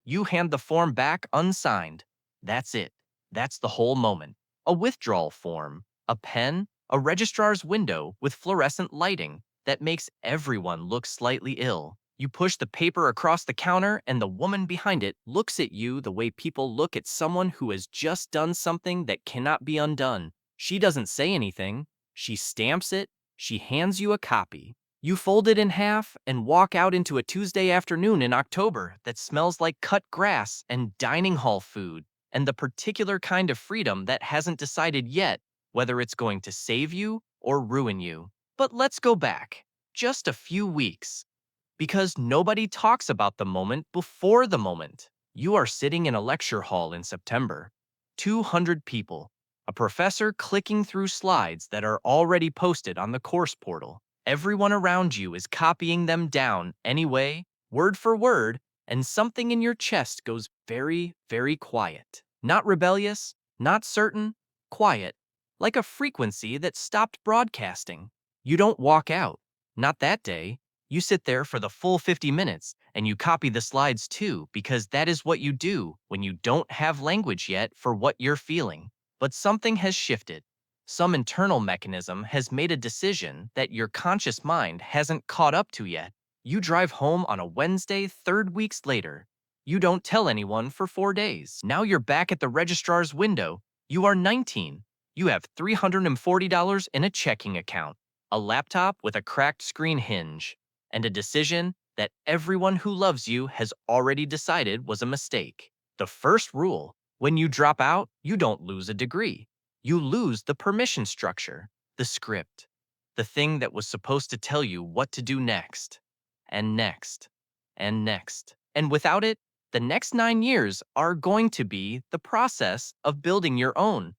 You hand the form back unsigned. That's it. That's the whole moment. A withdrawal form, a pen, a registrar's window with fluorescent lighting that makes everyone look slightly ill. You push the paper across the counter, and the woman behind it looks at you the way people look at someone who has just done something that cannot be undone. She doesn't say anything. She stamps it. She hands you a copy. You fold it in half and walk out into a Tuesday afternoon in October that smells like cut grass and dining hall food, and the particular kind of freedom that hasn't decided yet whether it's going to save you or ruin you. But let's go back just a few weeks, because nobody talks about the moment before the moment. You are sitting in a lecture hall in September. 200 people. A professor clicking through slides that are already posted on the course portal. Everyone around you is copying them down anyway, word for word, and something in your chest goes very, very quiet. Not rebellious, not certain, quiet, like a frequency that stopped broadcasting. You don't walk out. Not that day. You sit there for the full 50 minutes and you copy the slides too, because that is what you do when you don't have language yet for what you're feeling. But something has shifted. Some internal mechanism has made a decision that your conscious mind hasn't caught up to yet. You drive home on a Wednesday, 3 weeks later. You don't tell anyone for 4 days. Now you're back at the registrar's window. You are 19. You have $340 in a checking account, a laptop with a cracked screen hinge, and a decision that everyone who loves you has already decided was a mistake. The first rule: when you drop out, you don't lose a degree. You lose the permission structure, the script, the thing that was supposed to tell you what to do next, and next, and next. And without it, the next 9 years are going to be the process of building your own.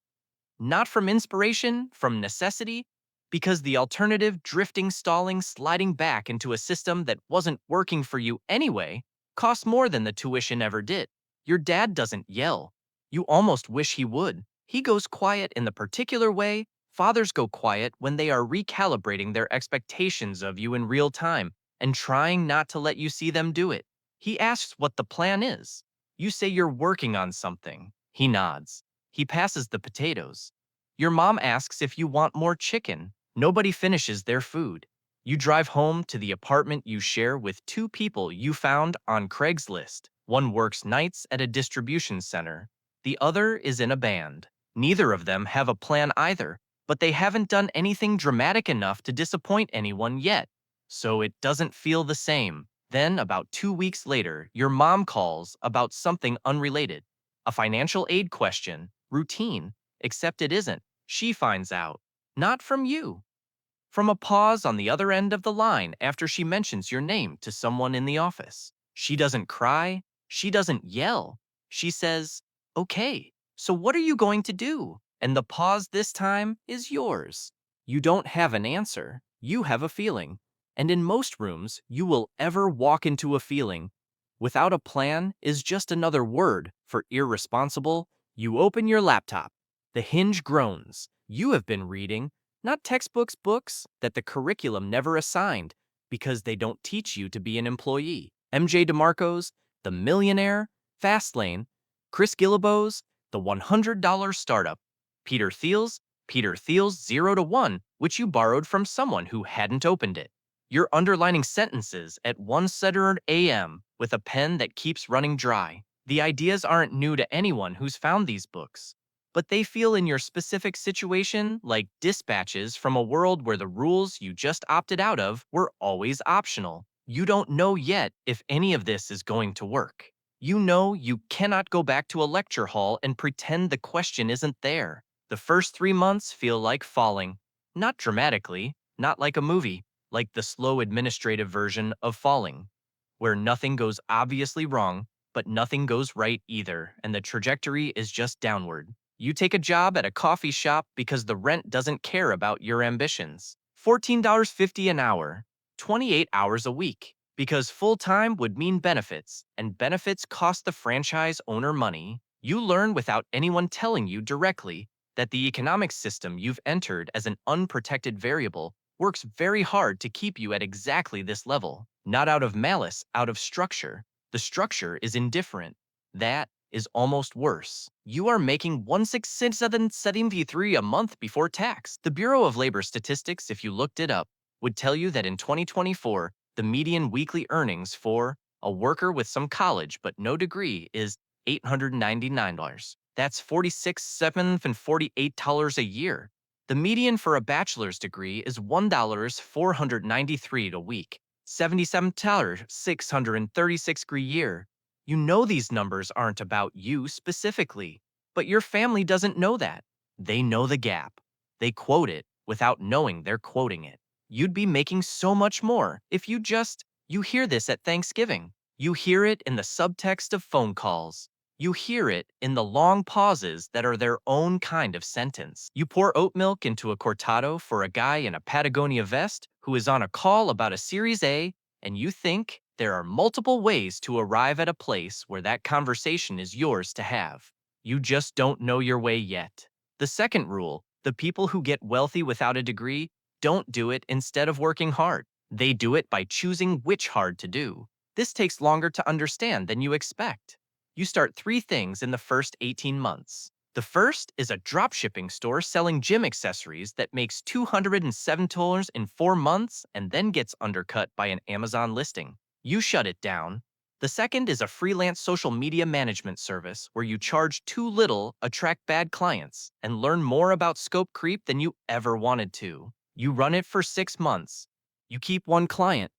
Not from inspiration, from necessity, because the alternative, drifting, stalling, sliding back into a system that wasn't working for you anyway, costs more than the tuition ever did. Your dad doesn't yell. You almost wish he would. He goes quiet in the particular way fathers go quiet when they are recalibrating their expectations of you in real time and trying not to let you see them do it. He asks what the plan is. You say you're working on something. He nods. He passes the potatoes. Your mom asks if you want more chicken. Nobody finishes their food. You drive home to the apartment you share with two people you found on Craigslist. One works nights at a distribution center. The other is in a band. Neither of them have a plan either, but they haven't done anything dramatic enough to disappoint anyone yet, so it doesn't feel the same. Then, about 2 weeks later, your mom calls about something unrelated. A financial aid question, routine, except it isn't. She finds out. Not from you. From a pause on the other end of the line after she mentions your name to someone in the office. She doesn't cry. She doesn't yell. She says, "Okay, so what are you going to do?" And the pause this time is yours. You don't have an answer. You have a feeling. And in most rooms, you will ever walk into a feeling. Without a plan is just another word for irresponsible. You open your laptop. The hinge groans. You have been reading, not textbooks, books that the curriculum never assigned because they don't teach you to be an employee. MJ DeMarco's The Millionaire, Fastlane, Chris Guillebeau's The $100 Startup, Peter Thiel's 0 to 1, which you borrowed from someone who hadn't opened it. You're underlining sentences at 1:00 a.m. with a pen that keeps running dry. The ideas aren't new to anyone who's found these books, but they feel in your specific situation like dispatches from a world where the rules you just opted out of were always optional. You don't know yet if any of this is going to work. You know you cannot go back to a lecture hall and pretend the question isn't there. The first 3 months feel like falling. Not dramatically, not like a movie, like the slow administrative version of falling, where nothing goes obviously wrong, but nothing goes right either, and the trajectory is just downward. You take a job at a coffee shop because the rent doesn't care about your ambitions. $14.50 an hour, 28 hours a week, because full-time would mean benefits, and benefits cost the franchise owner money. You learn without anyone telling you directly that the economic system you've entered as an unprotected variable works very hard to keep you at exactly this level, not out of malice, out of structure. The structure is indifferent. That is almost worse. You are making 1,673 a month before tax. The Bureau of Labor Statistics, if you looked it up, would tell you that in 2024, the median weekly earnings for a worker with some college but no degree is $899. That's $46,748 a year. The median for a bachelor's degree is $1,493 a week, $77,636 a year. You know these numbers aren't about you specifically, but your family doesn't know that. They know the gap. They quote it without knowing they're quoting it. You'd be making so much more if you hear this at Thanksgiving. You hear it in the subtext of phone calls. You hear it in the long pauses that are their own kind of sentence. You pour oat milk into a cortado for a guy in a Patagonia vest who is on a call about a Series A, and you think there are multiple ways to arrive at a place where that conversation is yours to have. You just don't know your way yet. The second rule, the people who get wealthy without a degree don't do it instead of working hard. They do it by choosing which hard to do. This takes longer to understand than you expect. You start three things in the first 18 months. The first is a dropshipping store selling gym accessories that makes $207 in 4 months and then gets undercut by an Amazon listing. You shut it down. The second is a freelance social media management service where you charge too little, attract bad clients, and learn more about scope creep than you ever wanted to. You run it for 6 months. You keep one client.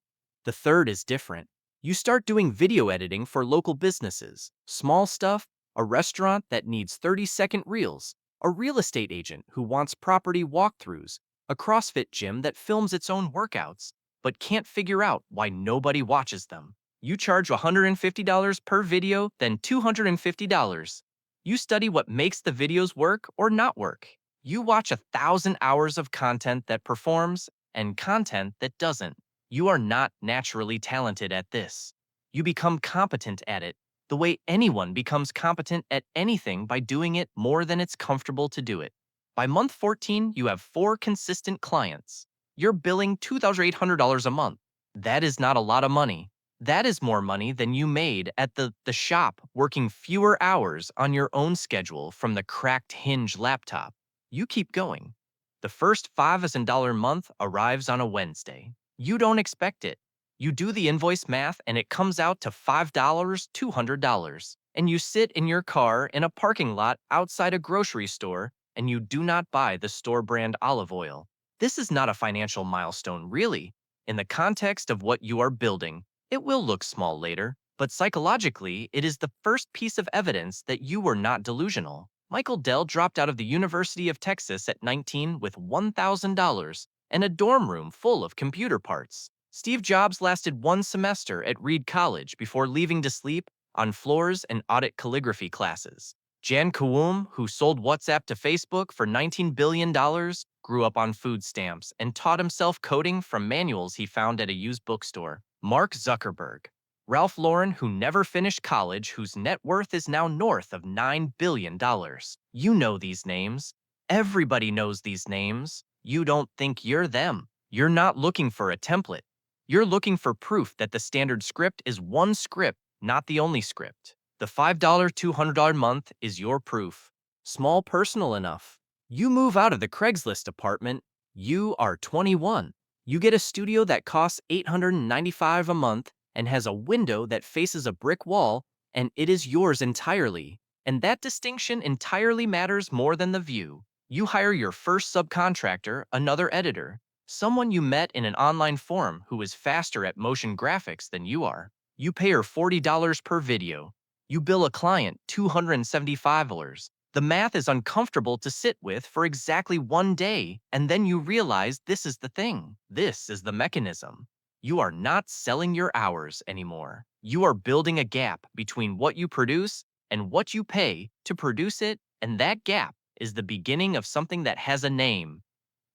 The third is different. You start doing video editing for local businesses, small stuff, a restaurant that needs 30-second reels, a real estate agent who wants property walkthroughs, a CrossFit gym that films its own workouts, but can't figure out why nobody watches them. You charge $150 per video, then $250. You study what makes the videos work or not work. You watch 1,000 hours of content that performs and content that doesn't. You are not naturally talented at this. You become competent at it the way anyone becomes competent at anything by doing it more than it's comfortable to do it. By month 14, you have 4 consistent clients. You're billing $2,800 a month. That is not a lot of money. That is more money than you made at the shop working fewer hours on your own schedule from the cracked Hinge laptop. You keep going. The first $5,000 month arrives on a Wednesday. You don't expect it. You do the invoice math and it comes out to $5, $200. And you sit in your car in a parking lot outside a grocery store and you do not buy the store brand olive oil. This is not a financial milestone, really. In the context of what you are building, it will look small later, but psychologically, it is the first piece of evidence that you were not delusional. Michael Dell dropped out of the University of Texas at 19 with $1,000 and a dorm room full of computer parts. Steve Jobs lasted 1 semester at Reed College before leaving to sleep on floors and audit calligraphy classes. Jan Koum, who sold WhatsApp to Facebook for $19 billion, grew up on food stamps and taught himself coding from manuals he found at a used bookstore. Mark Zuckerberg. Ralph Lauren, who never finished college, whose net worth is now north of $9 billion. You know these names. Everybody knows these names. You don't think you're them. You're not looking for a template. You're looking for proof that the standard script is one script, not the only script. The $5, $200 month is your proof. Small, personal enough. You move out of the Craigslist apartment. You are 21. You get a studio that costs $895 a month and has a window that faces a brick wall, and it is yours entirely. And that distinction entirely matters more than the view. You hire your first subcontractor, another editor, someone you met in an online forum who is faster at motion graphics than you are. You pay her $40 per video. You bill a client $275. The math is uncomfortable to sit with for exactly 1 day, and then you realize this is the thing. This is the mechanism. You are not selling your hours anymore. You are building a gap between what you produce and what you pay to produce it, and that gap is the beginning of something that has a name.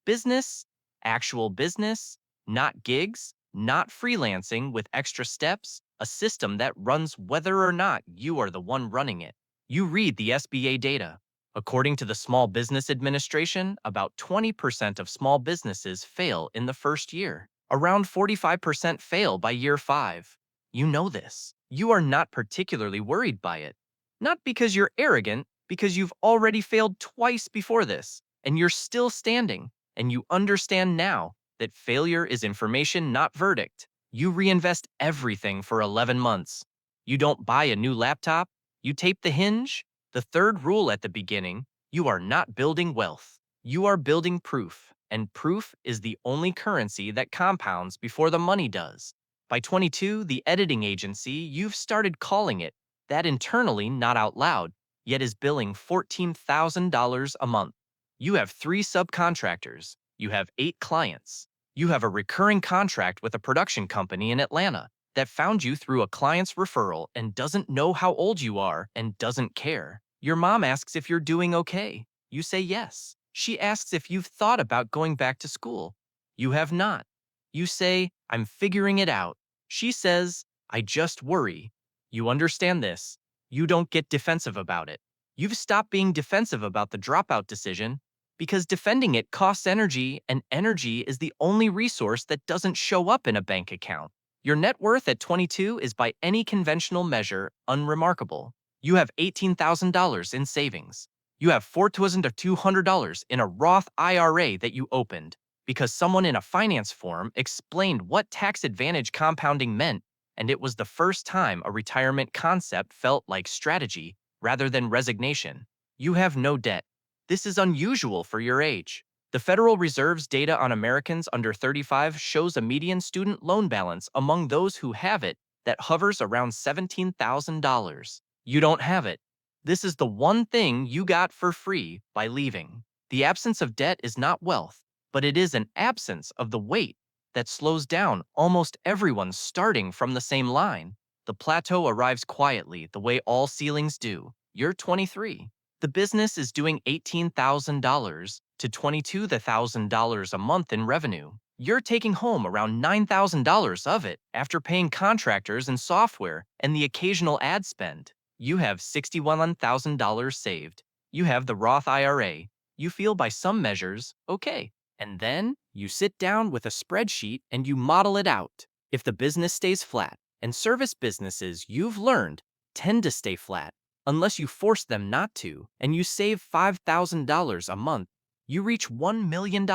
Business, actual business, not gigs, not freelancing with extra steps, a system that runs whether or not you are the one running it. You read the SBA data. According to the Small Business Administration, about 20% of small businesses fail in the first year. Around 45% fail by year 5. You know this. You are not particularly worried by it. Not because you're arrogant, because you've already failed twice before this, and you're still standing, and you understand now that failure is information, not verdict. You reinvest everything for 11 months. You don't buy a new laptop, you tape the hinge. The third rule at the beginning: you are not building wealth. You are building proof, and proof is the only currency that compounds before the money does. By 22, the editing agency, you've started calling it that internally, not out loud, yet is billing $14,000 a month. You have 3 subcontractors. You have 8 clients. You have a recurring contract with a production company in Atlanta that found you through a client's referral and doesn't know how old you are and doesn't care. Your mom asks if you're doing okay. You say yes. She asks if you've thought about going back to school. You have not. You say, I'm figuring it out. She says, I just worry. You understand this. You don't get defensive about it. You've stopped being defensive about the dropout decision because defending it costs energy, and energy is the only resource that doesn't show up in a bank account. Your net worth at 22 is by any conventional measure unremarkable. You have $18,000 in savings. You have $4,200 in a Roth IRA that you opened because someone in a finance forum explained what tax advantage compounding meant, and it was the first time a retirement concept felt like strategy rather than resignation. You have no debt. This is unusual for your age. The Federal Reserve's data on Americans under 35 shows a median student loan balance among those who have it that hovers around $17,000. You don't have it. This is the one thing you got for free by leaving. The absence of debt is not wealth, but it is an absence of the weight that slows down almost everyone starting from the same line. The plateau arrives quietly, the way all ceilings do. You're 23. The business is doing $18,000 to $22,000 a month in revenue. You're taking home around $9,000 of it after paying contractors and software and the occasional ad spend. You have $61,000 saved. You have the Roth IRA. You feel by some measures okay. And then you sit down with a spreadsheet and you model it out. If the business stays flat, and service businesses, you've learned, tend to stay flat unless you force them not to, and you save $5,000 a month, you reach $1 million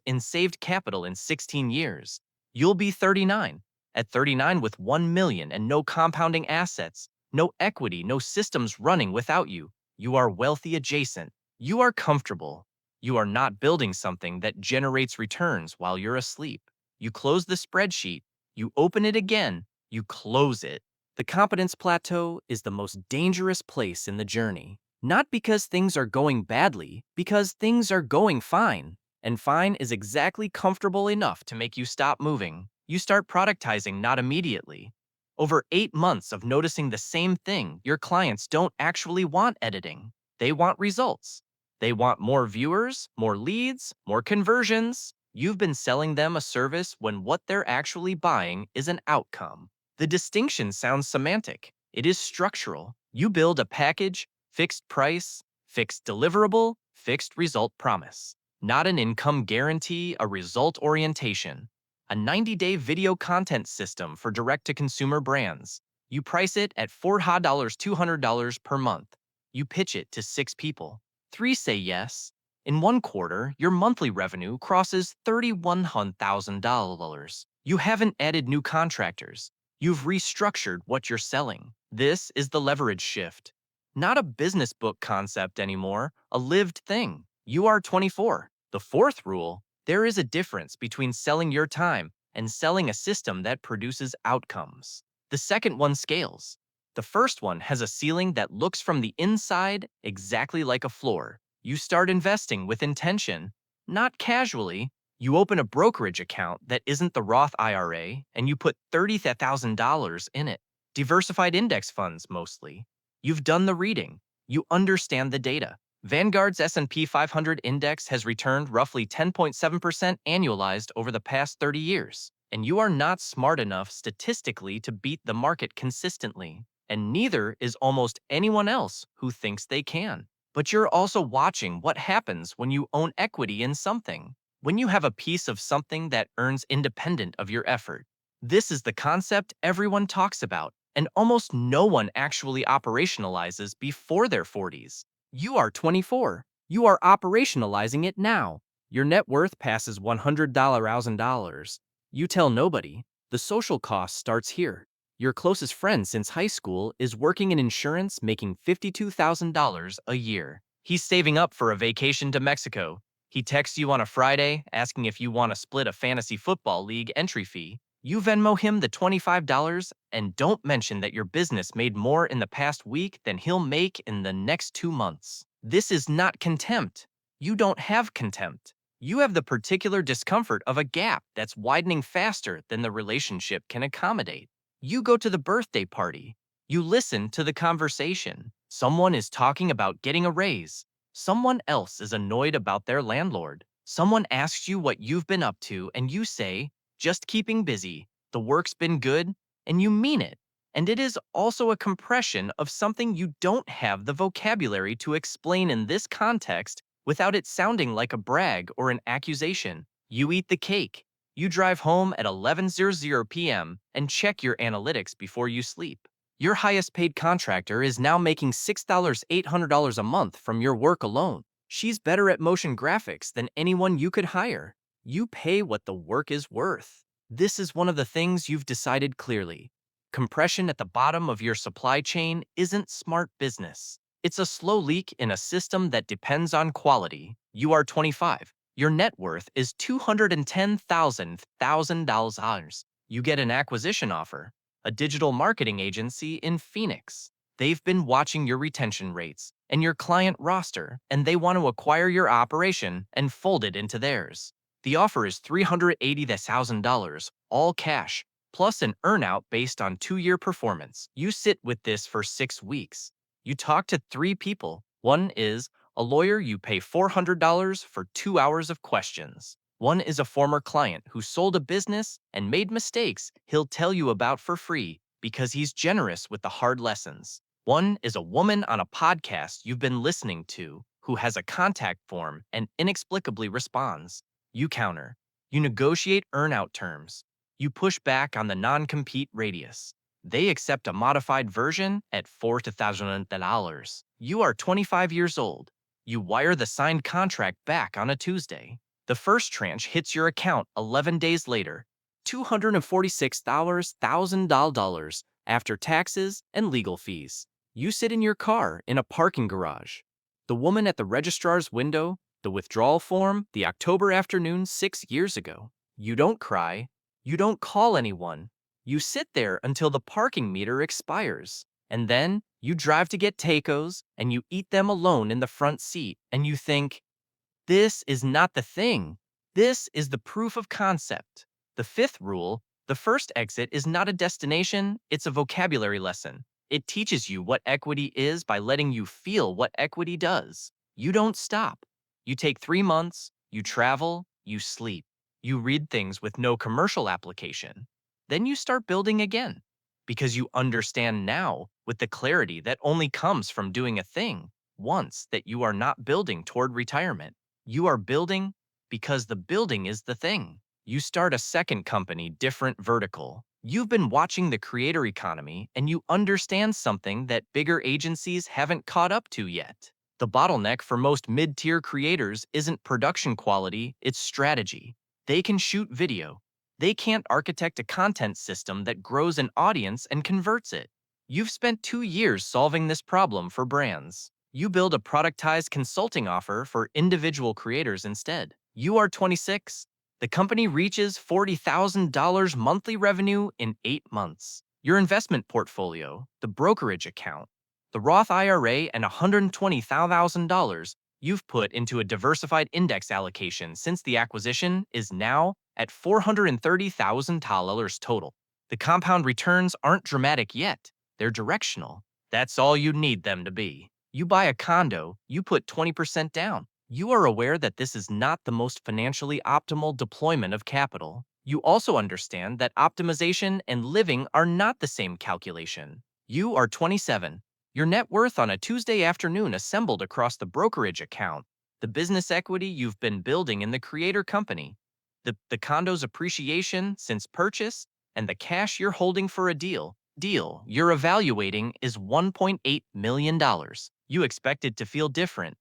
in saved capital in 16 years. You'll be 39. At 39 with 1 million and no compounding assets, no equity, no systems running without you, you are wealthy adjacent. You are comfortable. You are not building something that generates returns while you're asleep. You close the spreadsheet, you open it again, you close it. The competence plateau is the most dangerous place in the journey. Not because things are going badly, because things are going fine. And fine is exactly comfortable enough to make you stop moving. You start productizing not immediately. Over 8 months of noticing the same thing, your clients don't actually want editing. They want results. They want more viewers, more leads, more conversions. You've been selling them a service when what they're actually buying is an outcome. The distinction sounds semantic. It is structural. You build a package, fixed price, fixed deliverable, fixed result promise. Not an income guarantee, a result orientation. A 90-day video content system for direct-to-consumer brands. You price it at $400, $200 per month. You pitch it to 6 people. 3 say yes. In 1 quarter, your monthly revenue crosses $31,000. You haven't added new contractors. You've restructured what you're selling. This is the leverage shift. Not a business book concept anymore, a lived thing. You are 24. The fourth rule: there is a difference between selling your time and selling a system that produces outcomes. The second one scales. The first one has a ceiling that looks from the inside exactly like a floor. You start investing with intention, not casually. You open a brokerage account that isn't the Roth IRA and you put $30,000 in it. Diversified index funds mostly. You've done the reading. You understand the data. Vanguard's S&P 500 index has returned roughly 10.7% annualized over the past 30 years, and you are not smart enough statistically to beat the market consistently, and neither is almost anyone else who thinks they can. But you're also watching what happens when you own equity in something, when you have a piece of something that earns independent of your effort. This is the concept everyone talks about, and almost no one actually operationalizes before their 40s. You are 24. You are operationalizing it now. Your net worth passes $100,000. You tell nobody. The social cost starts here. Your closest friend since high school is working in insurance making $52,000 a year. He's saving up for a vacation to Mexico. He texts you on a Friday asking if you want to split a fantasy football league entry fee. You Venmo him the $25 and don't mention that your business made more in the past week than he'll make in the next 2 months. This is not contempt. You don't have contempt. You have the particular discomfort of a gap that's widening faster than the relationship can accommodate. You go to the birthday party. You listen to the conversation. Someone is talking about getting a raise. Someone else is annoyed about their landlord. Someone asks you what you've been up to, and you say, just keeping busy. The work's been good, and you mean it. And it is also a compression of something you don't have the vocabulary to explain in this context without it sounding like a brag or an accusation. You eat the cake. You drive home at 11:00 p.m. and check your analytics before you sleep. Your highest paid contractor is now making $6,800 a month from your work alone. She's better at motion graphics than anyone you could hire. You pay what the work is worth. This is one of the things you've decided clearly. Compression at the bottom of your supply chain isn't smart business. It's a slow leak in a system that depends on quality. You are 25. Your net worth is $210,000. You get an acquisition offer, a digital marketing agency in Phoenix. They've been watching your retention rates and your client roster, and they want to acquire your operation and fold it into theirs. The offer is $380,000, all cash, plus an earnout based on 2-year performance. You sit with this for 6 weeks. You talk to 3 people. One is a lawyer you pay $400 for 2 hours of questions. One is a former client who sold a business and made mistakes he'll tell you about for free because he's generous with the hard lessons. One is a woman on a podcast you've been listening to who has a contact form and inexplicably responds. You counter. You negotiate earnout terms. You push back on the non-compete radius. They accept a modified version at $4,000. You are 25 years old. You wire the signed contract back on a Tuesday. The first tranche hits your account 11 days later, $246,000 after taxes and legal fees. You sit in your car in a parking garage. The woman at the registrar's window, the withdrawal form, the October afternoon 6 years ago. You don't cry. You don't call anyone. You sit there until the parking meter expires. And then you drive to get tacos and you eat them alone in the front seat. And you think, this is not the thing. This is the proof of concept. The fifth rule, the first exit is not a destination, it's a vocabulary lesson. It teaches you what equity is by letting you feel what equity does. You don't stop. You take 3 months, you travel, you sleep. You read things with no commercial application. Then you start building again. Because you understand now, with the clarity that only comes from doing a thing once, that you are not building toward retirement. You are building because the building is the thing. You start a second company, different vertical. You've been watching the creator economy and you understand something that bigger agencies haven't caught up to yet. The bottleneck for most mid-tier creators isn't production quality, it's strategy. They can shoot video. They can't architect a content system that grows an audience and converts it. You've spent 2 years solving this problem for brands. You build a productized consulting offer for individual creators instead. You are 26. The company reaches $40,000 monthly revenue in 8 months. Your investment portfolio, the brokerage account, the Roth IRA, and $120,000 you've put into a diversified index allocation since the acquisition is now at $430,000 total. The compound returns aren't dramatic yet. They're directional. That's all you need them to be. You buy a condo, you put 20% down. You are aware that this is not the most financially optimal deployment of capital. You also understand that optimization and living are not the same calculation. You are 27. Your net worth on a Tuesday afternoon assembled across the brokerage account, the business equity you've been building in the creator company, the condo's appreciation since purchase, and the cash you're holding for a deal Deal you're evaluating is $1.8 million. You expected to feel different.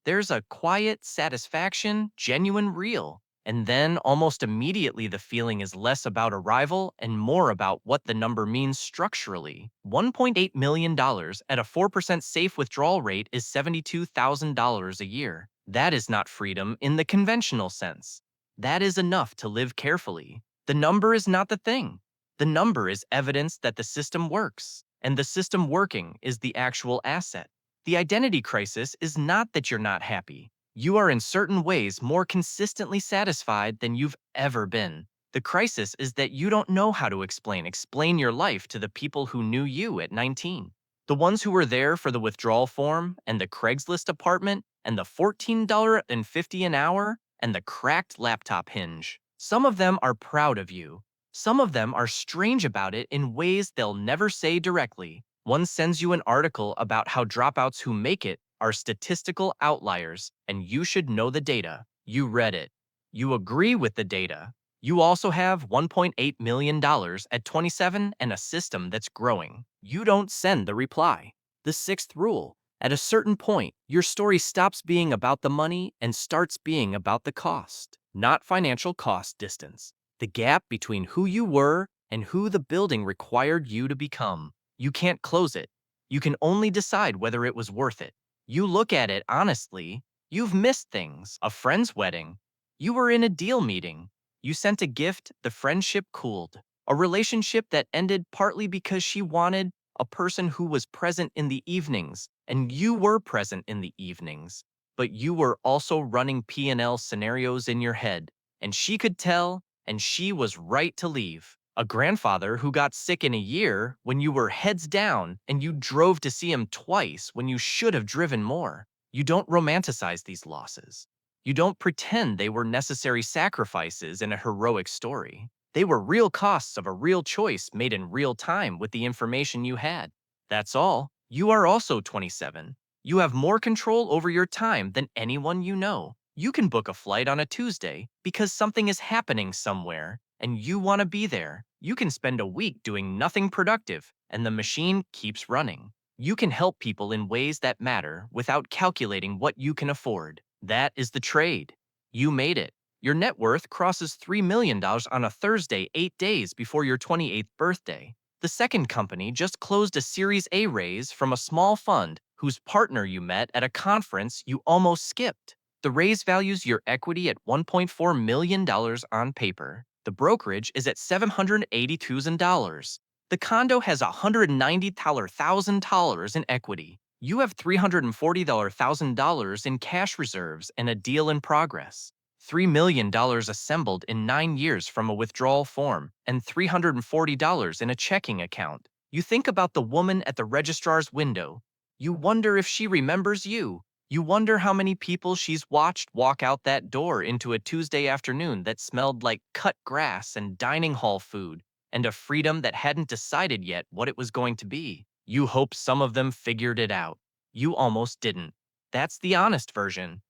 There's a quiet satisfaction, genuine, real. And then almost immediately, the feeling is less about arrival and more about what the number means structurally. $1.8 million at a 4% safe withdrawal rate is $72,000 a year. That is not freedom in the conventional sense. That is enough to live carefully. The number is not the thing. The number is evidence that the system works, and the system working is the actual asset. The identity crisis is not that you're not happy. You are in certain ways more consistently satisfied than you've ever been. The crisis is that you don't know how to explain your life to the people who knew you at 19. The ones who were there for the withdrawal form and the Craigslist apartment and the $14.50 an hour and the cracked laptop hinge. Some of them are proud of you. Some of them are strange about it in ways they'll never say directly. One sends you an article about how dropouts who make it are statistical outliers, and you should know the data. You read it. You agree with the data. You also have $1.8 million at 27 and a system that's growing. You don't send the reply. The sixth rule. At a certain point, your story stops being about the money and starts being about the cost. Not financial cost, distance. The gap between who you were and who the building required you to become. You can't close it. You can only decide whether it was worth it. You look at it honestly. You've missed things. A friend's wedding. You were in a deal meeting. You sent a gift, the friendship cooled. A relationship that ended partly because she wanted a person who was present in the evenings, and you were present in the evenings. But you were also running P&L scenarios in your head, and she could tell, and she was right to leave. A grandfather who got sick in a year when you were heads down and you drove to see him twice when you should have driven more. You don't romanticize these losses. You don't pretend they were necessary sacrifices in a heroic story. They were real costs of a real choice made in real time with the information you had. That's all. You are also 27. You have more control over your time than anyone you know. You can book a flight on a Tuesday because something is happening somewhere and you want to be there. You can spend a week doing nothing productive and the machine keeps running. You can help people in ways that matter without calculating what you can afford. That is the trade. You made it. Your net worth crosses $3 million on a Thursday 8 days before your 28th birthday. The second company just closed a Series A raise from a small fund whose partner you met at a conference you almost skipped. The raise values your equity at $1.4 million on paper. The brokerage is at $782,000. The condo has $190,000 in equity. You have $340,000 in cash reserves and a deal in progress. $3 million assembled in 9 years from a withdrawal form and $340 in a checking account. You think about the woman at the registrar's window. You wonder if she remembers you. You wonder how many people she's watched walk out that door into a Tuesday afternoon that smelled like cut grass and dining hall food, and a freedom that hadn't decided yet what it was going to be. You hope some of them figured it out. You almost didn't. That's the honest version.